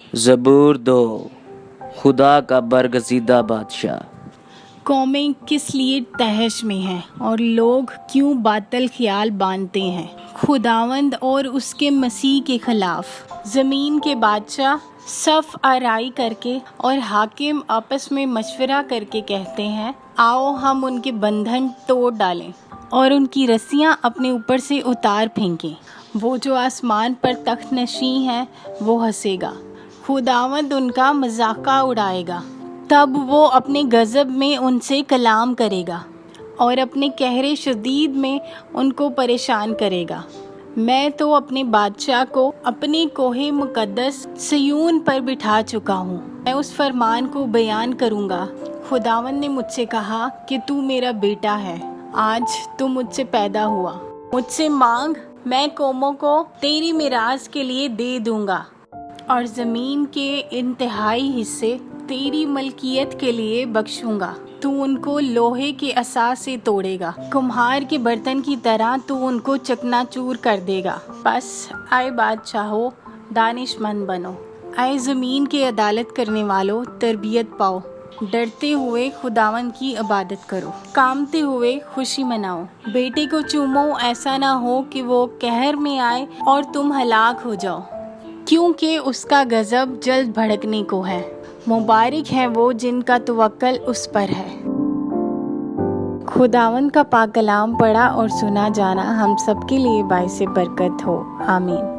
زبور 2 خدا کا برگزیدہ بادشاہ۔ قومیں کس لیے تہش میں ہیں اور لوگ کیوں باطل خیال باندھتے ہیں خداوند اور اس کے مسیح کے خلاف؟ زمین کے بادشاہ صف آرائی کر کے اور حاکم آپس میں مشورہ کر کے کہتے ہیں، آؤ ہم ان کے بندھن توڑ ڈالیں اور ان کی رسیاں اپنے اوپر سے اتار پھینکیں۔ وہ جو آسمان پر تخت نشین ہے وہ ہنسے گا، خداوند ان کا مذاقہ اڑائے گا۔ تب وہ اپنے غضب میں ان سے کلام کرے گا اور اپنے قہر شدید میں ان کو پریشان کرے گا۔ میں تو اپنے بادشاہ کو اپنے کوہ مقدس صیون پر بٹھا چکا ہوں، میں اس فرمان کو بیان کروں گا۔ خداوند نے مجھ سے کہا کہ تو میرا بیٹا ہے، آج تو مجھ سے پیدا ہوا۔ مجھ سے مانگ، میں قوموں کو تیری میراث کے لیے دے دوں گا اور زمین کے انتہائی حصے تیری ملکیت کے لیے بخشوں گا۔ تو ان کو لوہے کے عصا سے توڑے گا، کمہار کے برتن کی طرح تو ان کو چکنا چور کر دے گا۔ بس اے بادشاہو، دانش مند بنو، اے زمین کے عدالت کرنے والو، تربیت پاؤ۔ ڈرتے ہوئے خداوند کی عبادت کرو، کامتے ہوئے خوشی مناؤ۔ بیٹے کو چومو، ایسا نہ ہو کہ وہ قہر میں آئے اور تم ہلاک ہو جاؤ، کیونکہ اس کا غضب جلد بھڑکنے کو ہے۔ مبارک ہیں وہ جن کا توکل اس پر ہے۔ خداوند کا پاک کلام پڑھا اور سنا جانا ہم سب کے لیے باعث برکت ہو، آمین۔